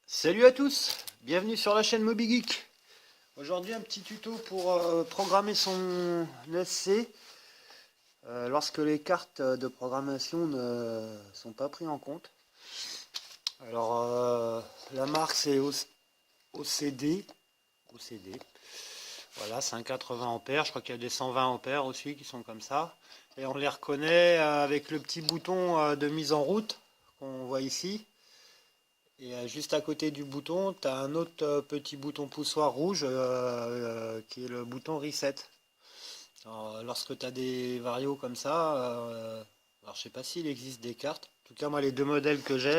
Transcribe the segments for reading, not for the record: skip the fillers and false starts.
Salut à tous, bienvenue sur la chaîne MobiGeek. Aujourd'hui un petit tuto pour programmer son SC lorsque les cartes de programmation ne sont pas prises en compte. Alors la marque c'est OCD. Voilà, c'est un 80 ampères, je crois qu'il y a des 120 ampères aussi qui sont comme ça. Et on les reconnaît avec le petit bouton de mise en route qu'on voit ici. Et juste à côté du bouton, tu as un autre petit bouton poussoir rouge qui est le bouton Reset. Alors, lorsque tu as des varios comme ça, alors je sais pas s'il existe des cartes. En tout cas, moi, les deux modèles que j'ai,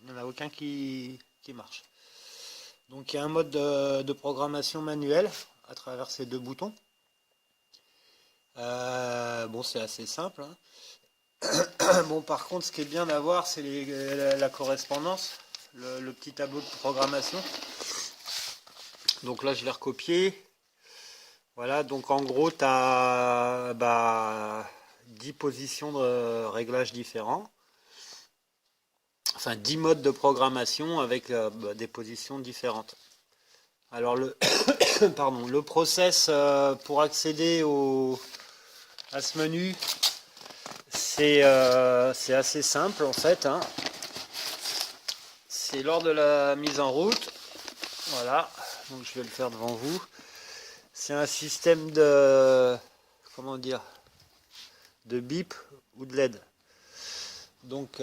il n'y en a aucun qui marche. Donc, il y a un mode de programmation manuel à travers ces deux boutons. Bon, c'est assez simple, hein. Bon, par contre, ce qui est bien d'avoir, c'est la correspondance, le petit tableau de programmation. Donc là, je l'ai recopié. Voilà, donc en gros, tu as 10 positions de réglage différents. Enfin, 10 modes de programmation avec des positions différentes. Alors, pardon, le process pour accéder à ce menu, c'est assez simple en fait, hein. C'est lors de la mise en route. Voilà, donc je vais le faire devant vous. C'est un système de, comment dire, de bip ou de LED. Donc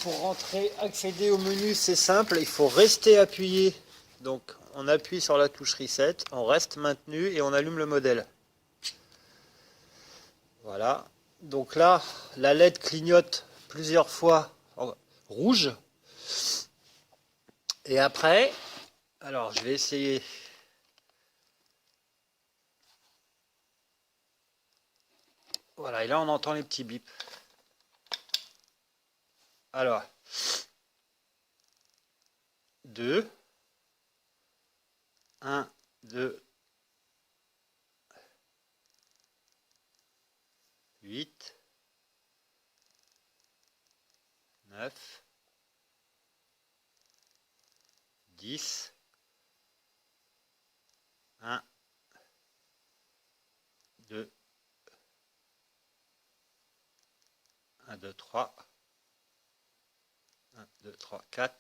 pour accéder au menu, c'est simple, il faut rester appuyé. Donc on appuie sur la touche Reset, on reste maintenu et on allume le modèle. Voilà. Donc là, la LED clignote plusieurs fois en rouge. Et après, alors je vais essayer. Voilà, et là on entend les petits bips. Alors, 2, 1, 2, 8, 9, 10, 1, 2, 1, 2, 3, 1, 2, 3, 4,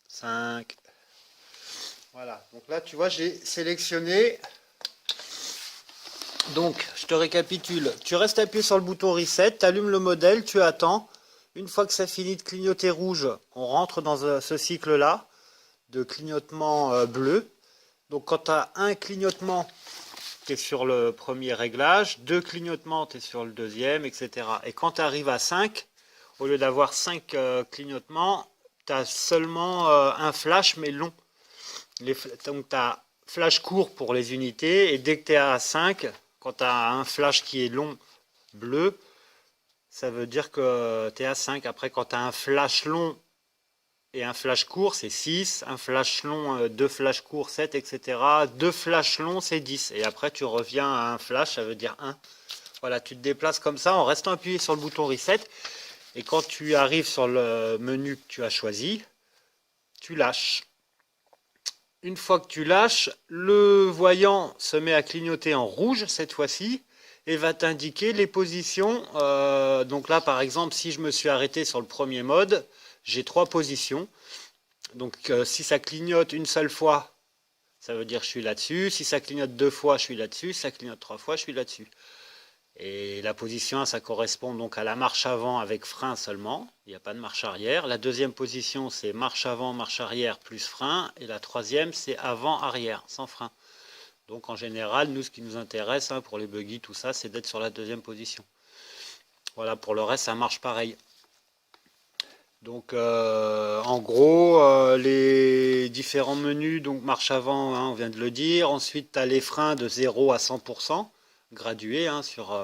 5. Voilà, donc là tu vois j'ai sélectionné. Donc je te récapitule, tu restes appuyé sur le bouton Reset, tu allumes le modèle, tu attends. Une fois que ça finit de clignoter rouge, on rentre dans ce cycle-là de clignotement bleu. Donc quand tu as un clignotement, tu es sur le premier réglage, deux clignotements, tu es sur le deuxième, etc. Et quand tu arrives à 5, au lieu d'avoir 5 clignotements, tu as seulement un flash mais long. Donc tu as flash court pour les unités, et dès que tu es à 5, quand tu as un flash qui est long bleu, ça veut dire que tu es à 5. Après, quand tu as un flash long et un flash court, c'est 6. Un flash long, deux flash courts, 7, etc. Deux flash longs, c'est 10. Et après, tu reviens à un flash, ça veut dire 1. Voilà, tu te déplaces comme ça en restant appuyé sur le bouton Reset. Et quand tu arrives sur le menu que tu as choisi, tu lâches. Une fois que tu lâches, le voyant se met à clignoter en rouge cette fois-ci et va t'indiquer les positions. Donc là, par exemple, si je me suis arrêté sur le premier mode, j'ai 3 positions. Donc si ça clignote une seule fois, ça veut dire que je suis là-dessus. Si ça clignote 2 fois, je suis là-dessus. Si ça clignote 3 fois, je suis là-dessus. Et la position 1, ça correspond donc à la marche avant avec frein seulement. Il n'y a pas de marche arrière. La deuxième position, c'est marche avant, marche arrière plus frein. Et la troisième, c'est avant-arrière, sans frein. Donc en général, nous, ce qui nous intéresse, hein, pour les buggy, tout ça, c'est d'être sur la deuxième position. Voilà, pour le reste, ça marche pareil. Donc en gros, les différents menus, donc marche avant, hein, on vient de le dire. Ensuite, tu as les freins de 0 à 100%, gradués, hein, sur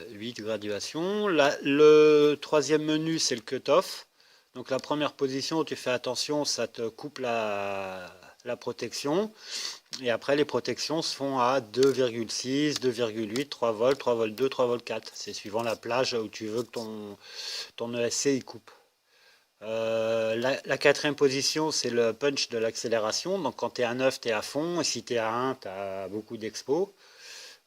8 graduations. Le troisième menu, c'est le cut-off. Donc la première position, tu fais attention, ça te coupe la protection. Et après, les protections se font à 2,6, 2,8, 3 volts, 3 volts 2, 3 volts 4. C'est suivant la plage où tu veux que ton ESC il coupe. La quatrième position, c'est le punch de l'accélération. Donc quand tu es à 9, tu es à fond. Et si tu es à 1, tu as beaucoup d'expo.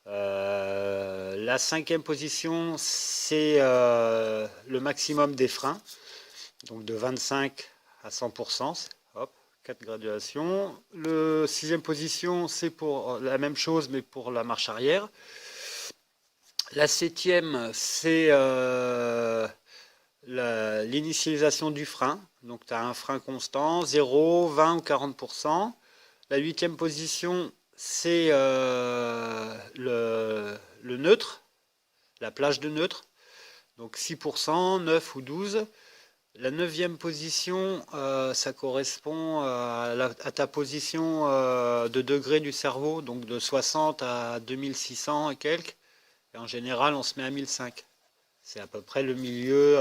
La cinquième position, c'est le maximum des freins. Donc de 25 à 100%. Hop, 4 graduations. Le sixième position, c'est pour la même chose, mais pour la marche arrière. La septième, c'est l'initialisation du frein. Donc tu as un frein constant, 0, 20 ou 40%. La huitième position, c'est le neutre, la plage de neutre. Donc 6%, 9 ou 12. La neuvième position, ça correspond à ta position de degré du cerveau, donc de 60 à 2600 et quelques. Et en général, on se met à 1005. C'est à peu près le milieu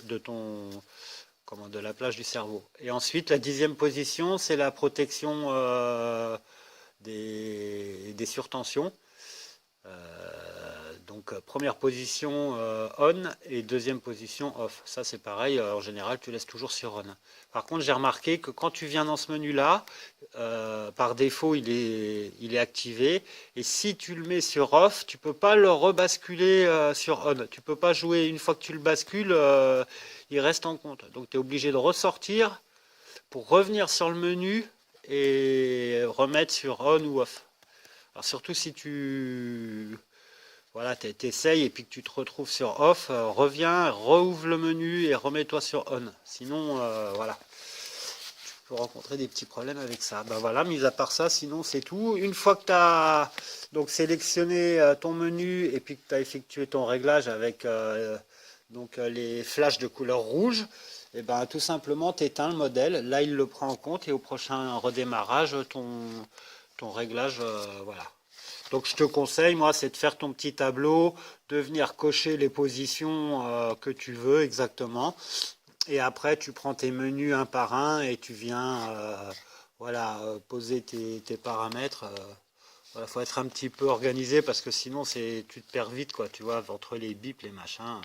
de la plage du cerveau. Et ensuite, la dixième position, c'est la protection des surtensions. Donc première position on et deuxième position off. Ça c'est pareil, en général tu laisses toujours sur on. Par contre j'ai remarqué que quand tu viens dans ce menu là, par défaut il est activé. Et si tu le mets sur off, tu peux pas le rebasculer sur on. Tu peux pas jouer, une fois que tu le bascules, il reste en compte. Donc tu es obligé de ressortir pour revenir sur le menu et remettre sur on ou off. Alors surtout si tu essayes et puis que tu te retrouves sur off, reviens, rouvre le menu et remets-toi sur on. Sinon, voilà, tu peux rencontrer des petits problèmes avec ça. Ben voilà, mis à part ça, sinon c'est tout. Une fois que tu as donc sélectionné ton menu et puis que tu as effectué ton réglage avec les flashs de couleur rouge, et ben tout simplement tu éteins le modèle. Là, il le prend en compte et au prochain redémarrage, ton réglage, voilà. Donc je te conseille, moi, c'est de faire ton petit tableau, de venir cocher les positions que tu veux exactement. Et après, tu prends tes menus un par un et tu viens poser tes paramètres. Voilà, faut être un petit peu organisé parce que sinon, tu te perds vite, quoi, tu vois, entre les bips, les machins.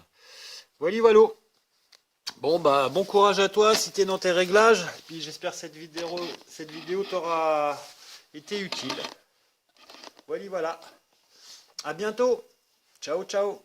Voilà. Bon, bah, bon courage à toi si tu es dans tes réglages. Et puis j'espère que cette vidéo t'aura été utile. Voilà. À bientôt. Ciao, ciao.